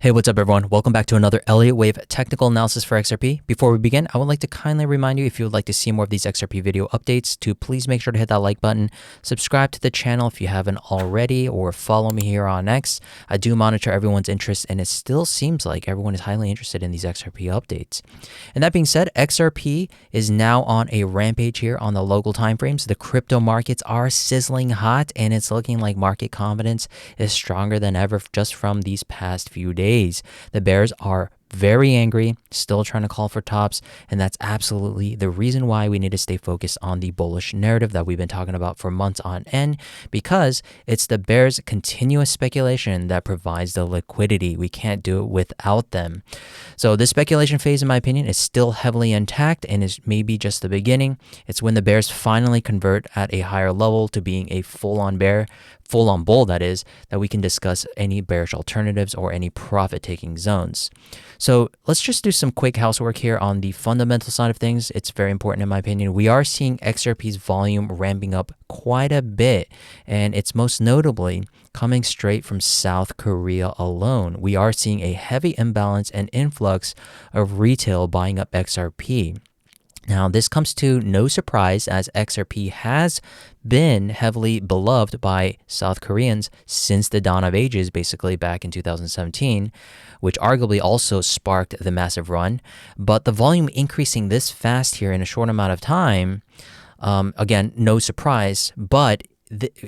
Hey, what's up everyone? Welcome back to another Elliott Wave Technical Analysis for XRP. Before we begin, I would like to kindly remind you if you would like to see more of these XRP video updates to please make sure to hit that like button, subscribe to the channel if you haven't already, or follow me here on X. I do monitor everyone's interest and it still seems like everyone is highly interested in these XRP updates. And that being said, XRP is now on a rampage here on the local timeframes. The crypto markets are sizzling hot and it's looking like market confidence is stronger than ever just from these past few days. The bears are very angry, still trying to call for tops, and that's absolutely the reason why we need to stay focused on the bullish narrative that we've been talking about for months on end, because it's the bears' continuous speculation that provides the liquidity. We can't do it without them. So this speculation phase, in my opinion, is still heavily intact and is maybe just the beginning. It's when the bears finally convert at a higher level to being a full-on bear, full-on bull that is, that we can discuss any bearish alternatives or any profit-taking zones. So let's just do some quick housework here on the fundamental side of things. It's very important in my opinion. We are seeing XRP's volume ramping up quite a bit, and it's most notably coming straight from South Korea alone. We are seeing a heavy imbalance and influx of retail buying up XRP. Now, this comes to no surprise as XRP has been heavily beloved by South Koreans since the dawn of ages, basically back in 2017, which arguably also sparked the massive run. But the volume increasing this fast here in a short amount of time, again, no surprise, but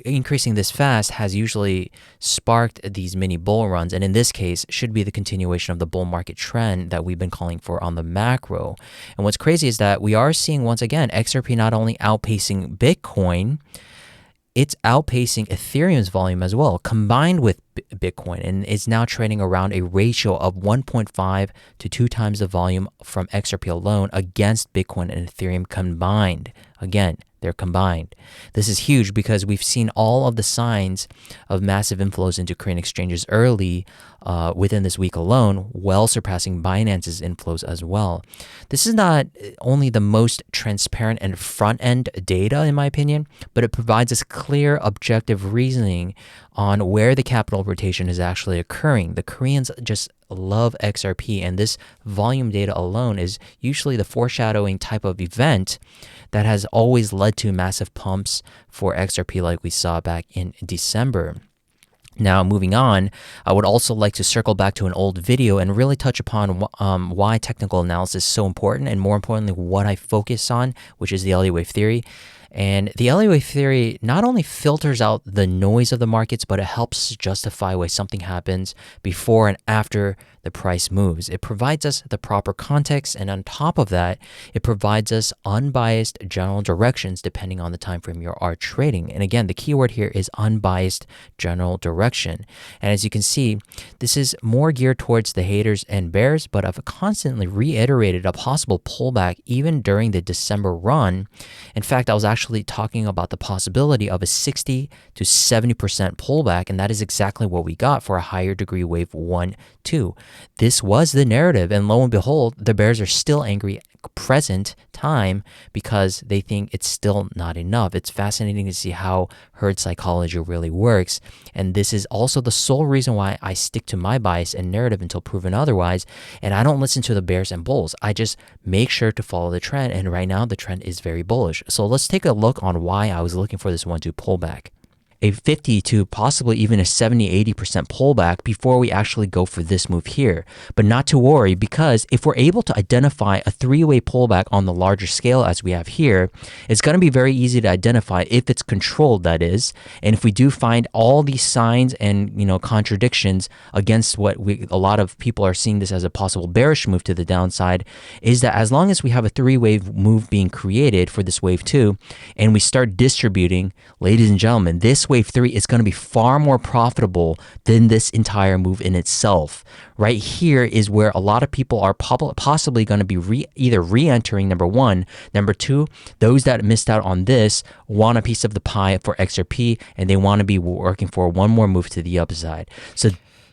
increasing this fast has usually sparked these mini bull runs, and in this case should be the continuation of the bull market trend that we've been calling for on the macro. And what's crazy is that we are seeing once again XRP not only outpacing Bitcoin, it's outpacing Ethereum's volume as well, combined with Bitcoin, and it's now trading around a ratio of 1.5 to 2 times the volume from XRP alone against Bitcoin and Ethereum combined. Again, they're combined. This is huge because we've seen all of the signs of massive inflows into Korean exchanges early within this week alone, well surpassing Binance's inflows as well. This is not only the most transparent and front-end data, in my opinion, but it provides us clear, objective reasoning on where the capital rotation is actually occurring. The Koreans just love XRP, and this volume data alone is usually the foreshadowing type of event that has always led to massive pumps for XRP like we saw back in December. Now, moving on, I would also like to circle back to an old video and really touch upon why technical analysis is so important, and more importantly, what I focus on, which is the Elliott Wave Theory. And the Elliott Wave Theory not only filters out the noise of the markets, but it helps justify why something happens before and after the price moves. It provides us the proper context, and on top of that, it provides us unbiased general directions depending on the time frame you are trading. And again, the keyword here is unbiased general direction. And as you can see, this is more geared towards the haters and bears, but I've constantly reiterated a possible pullback even during the December run. In fact, I was actually talking about the possibility of a 60 to 70% pullback, and that is exactly what we got for a higher degree wave 1-2. This was the narrative, and lo and behold, the bears are still angry present time because they think it's still not enough. It's fascinating to see how herd psychology really works, and this is also the sole reason why I stick to my bias and narrative until proven otherwise, and I don't listen to the bears and bulls. I just make sure to follow the trend, and right now the trend is very bullish. So let's take a look on why I was looking for this 1-2 pullback. A 50 to possibly even a 70-80% pullback before we actually go for this move here. But not to worry, because if we're able to identify a 3-way pullback on the larger scale as we have here, it's going to be very easy to identify if it's controlled, that is. And if we do find all these signs and contradictions against what a lot of people are seeing this as a possible bearish move to the downside, is that as long as we have a 3-wave move being created for this wave 2 and we start distributing, ladies and gentlemen, this wave 3 is going to be far more profitable than this entire move in itself. Right here is where a lot of people are possibly going to be either re-entering, number one. Number two, those that missed out on this want a piece of the pie for XRP, and they want to be working for one more move to the upside.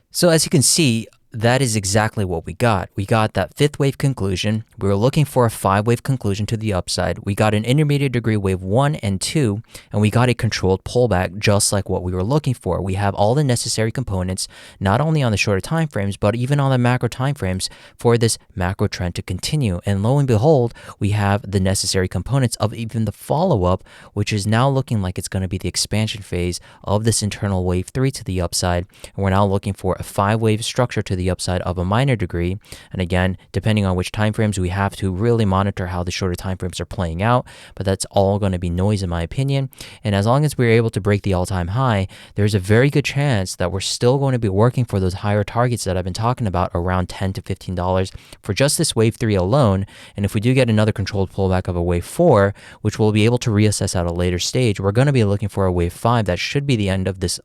So as you can see, that is exactly what we got. We got that fifth wave conclusion. We were looking for a 5-wave conclusion to the upside. We got an intermediate degree wave 1 and 2, and we got a controlled pullback just like what we were looking for. We have all the necessary components, not only on the shorter time frames, but even on the macro time frames for this macro trend to continue. And lo and behold, we have the necessary components of even the follow-up, which is now looking like it's going to be the expansion phase of this internal wave 3 to the upside. And we're now looking for a 5-wave structure to the upside of a minor degree. And again, depending on which time frames, we have to really monitor how the shorter time frames are playing out, but that's all going to be noise in my opinion. And as long as we're able to break the all-time high, there's a very good chance that we're still going to be working for those higher targets that I've been talking about, around $10 to $15 for just this wave 3 alone. And if we do get another controlled pullback of a wave 4, which we'll be able to reassess at a later stage, we're going to be looking for a wave 5 that should be the end of this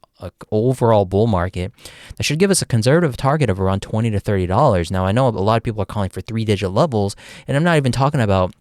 overall bull market. That should give us a conservative target of around $20 to $30. Now, I know a lot of people are calling for 3-digit levels, and I'm not even talking about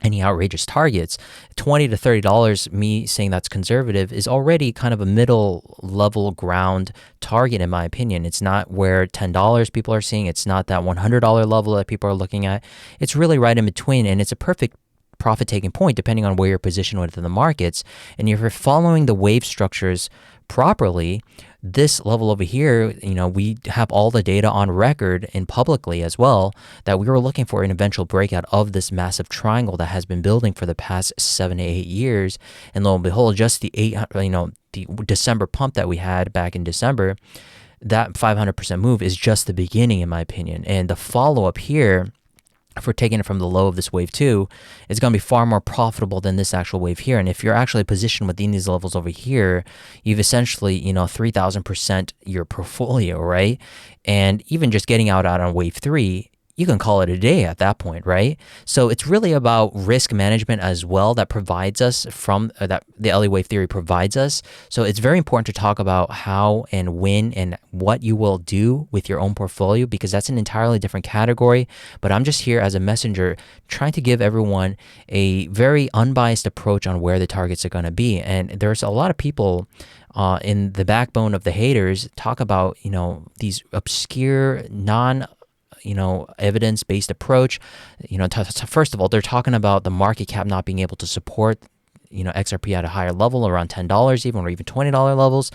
any outrageous targets. $20 to $30, me saying that's conservative, is already kind of a middle level ground target in my opinion. It's not where $10 people are seeing. It's not that $100 level that people are looking at. It's really right in between, and it's a perfect profit taking point depending on where you're positioned within the markets. And if you're following the wave structures properly, this level over here, we have all the data on record and publicly as well that we were looking for an eventual breakout of this massive triangle that has been building for the past 7 to 8 years. And lo and behold, just the the December pump that we had back in December, that 500% move is just the beginning in my opinion. And the follow up here, if we're taking it from the low of this wave 2, it's going to be far more profitable than this actual wave here. And if you're actually positioned within these levels over here, you've essentially, 3,000% your portfolio, right? And even just getting out on wave 3, you can call it a day at that point, right? So it's really about risk management as well that provides us from that the Elliott Wave Theory provides us. So it's very important to talk about how and when and what you will do with your own portfolio, because that's an entirely different category. But I'm just here as a messenger trying to give everyone a very unbiased approach on where the targets are going to be. And there's a lot of people in the backbone of the haters talk about, these obscure, evidence-based approach. First of all, they're talking about the market cap not being able to support, XRP at a higher level, around $10 even, or even $20 levels.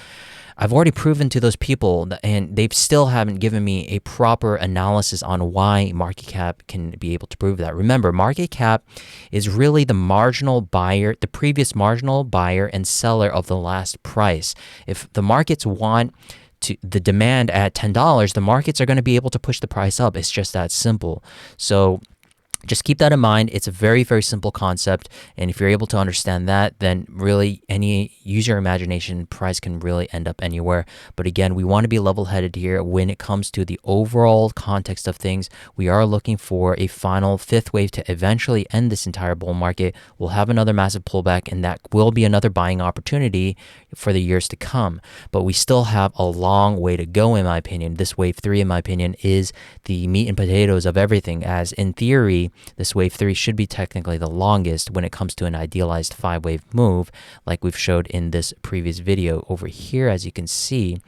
I've already proven to those people, and they still haven't given me a proper analysis on why market cap can be able to prove that. Remember, market cap is really the marginal buyer, the previous marginal buyer and seller of the last price. If the markets want the demand at $10, the markets are going to be able to push the price up. It's just that simple. So just keep that in mind. It's a very, very simple concept. And if you're able to understand that, then really use your imagination, price can really end up anywhere. But again, we want to be level-headed here when it comes to the overall context of things. We are looking for a final fifth wave to eventually end this entire bull market. We'll have another massive pullback, and that will be another buying opportunity for the years to come. But we still have a long way to go, in my opinion. This wave 3, in my opinion, is the meat and potatoes of everything, as in theory, this wave 3 should be technically the longest when it comes to an idealized 5-wave move, like we've showed in this previous video. Over here, as you can see,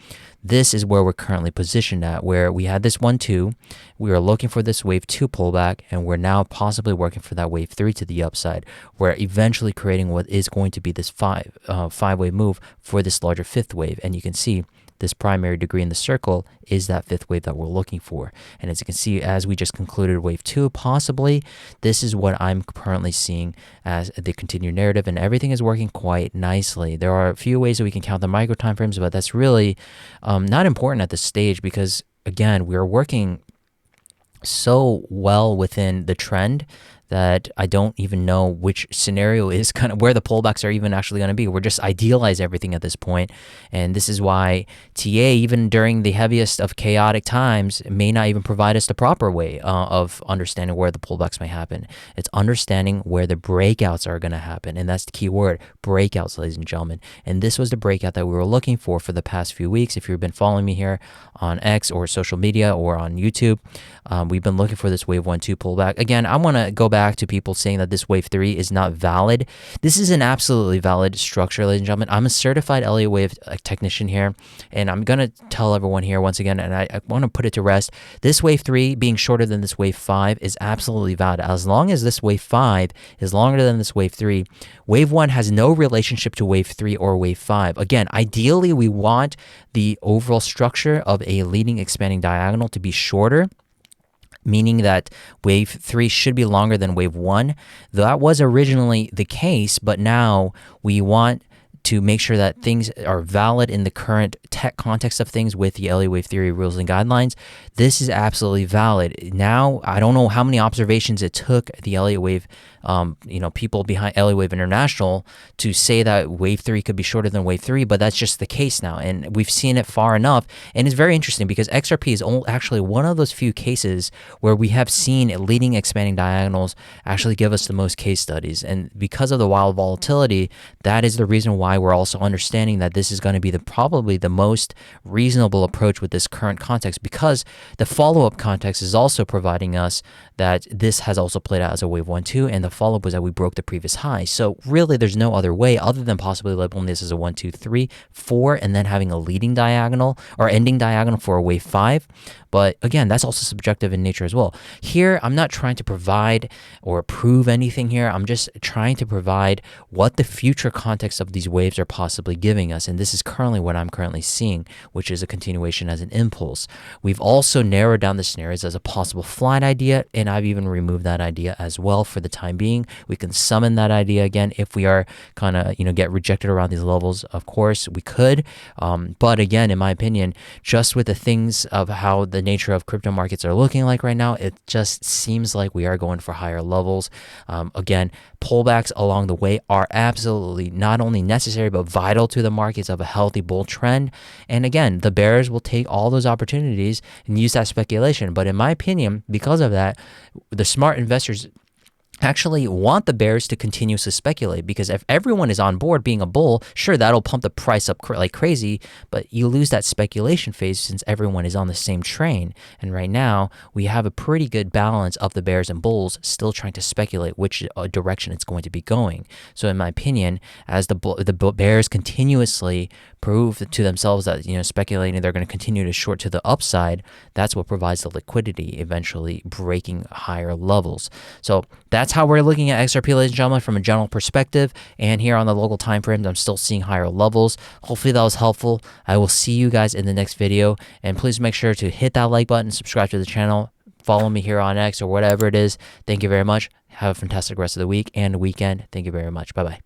this is where we're currently positioned at, where we had this 1-2, we were looking for this wave 2 pullback, and we're now possibly working for that wave 3 to the upside. We're eventually creating what is going to be this 5-wave move for this larger fifth wave. And you can see this primary degree in the circle is that fifth wave that we're looking for. And as you can see, as we just concluded wave 2, possibly, this is what I'm currently seeing as the continued narrative, and everything is working quite nicely. There are a few ways that we can count the micro time frames, but that's really not important at this stage, because again, we're working so well within the trend that I don't even know which scenario is kind of where the pullbacks are even actually going to be. We're just idealize everything at this point. And this is why TA, even during the heaviest of chaotic times, may not even provide us the proper way of understanding where the pullbacks may happen. It's understanding where the breakouts are going to happen. And that's the key word, breakouts, ladies and gentlemen. And this was the breakout that we were looking for the past few weeks. If you've been following me here on X or social media or on YouTube, we've been looking for this wave 1-2 pullback. Again, I want to go back pullback to people saying that this wave 3 is not valid. This is an absolutely valid structure, ladies and gentlemen. I'm a certified Elliott Wave technician here, and I'm going to tell everyone here once again, and I want to put it to rest, this wave 3 being shorter than this wave 5 is absolutely valid. As long as this wave 5 is longer than this wave 3, wave 1 has no relationship to wave 3 or wave 5. Again, ideally, we want the overall structure of a leading expanding diagonal to be shorter, meaning that wave 3 should be longer than wave 1. That was originally the case, but now we want to make sure that things are valid in the current tech context of things with the Elliott Wave Theory rules and guidelines. This is absolutely valid. Now, I don't know how many observations it took the Elliott Wave, people behind Elliott Wave International to say that wave 3 could be shorter than wave 3, but that's just the case now. And we've seen it far enough. And it's very interesting because XRP is actually one of those few cases where we have seen leading expanding diagonals actually give us the most case studies. And because of the wild volatility, that is the reason why we're also understanding that this is going to be probably the most reasonable approach with this current context, because the follow-up context is also providing us that this has also played out as a wave 1-2, and the follow-up was that we broke the previous high. So really there's no other way other than possibly labeling this as a 1, 2, 3, 4, and then having a leading diagonal or ending diagonal for a wave 5. But again, that's also subjective in nature as well. Here, I'm not trying to provide or prove anything here. I'm just trying to provide what the future context of these waves are possibly giving us. And this is currently what I'm currently seeing, which is a continuation as an impulse. We've also narrowed down the scenarios as a possible flight idea, and I've even removed that idea as well for the time being. We can summon that idea again if we are kind of, get rejected around these levels. Of course, we could. But again, in my opinion, just with the things of how the nature of crypto markets are looking like right now, it just seems like we are going for higher levels. Again, pullbacks along the way are absolutely not only necessary but vital to the markets of a healthy bull trend. And again, the bears will take all those opportunities and use that speculation. But in my opinion, because of that, the smart investors actually want the bears to continuously speculate, because if everyone is on board being a bull, sure, that'll pump the price up like crazy, but you lose that speculation phase since everyone is on the same train. And right now, we have a pretty good balance of the bears and bulls still trying to speculate which direction it's going to be going. So in my opinion, as the bears continuously prove to themselves that, speculating they're going to continue to short to the upside, that's what provides the liquidity, eventually breaking higher levels. So that's how we're looking at XRP, ladies and gentlemen, from a general perspective. And here on the local time frames, I'm still seeing higher levels. Hopefully that was helpful. I will see you guys in the next video. And please make sure to hit that like button, subscribe to the channel, follow me here on X or whatever it is. Thank you very much. Have a fantastic rest of the week and weekend. Thank you very much. Bye-bye.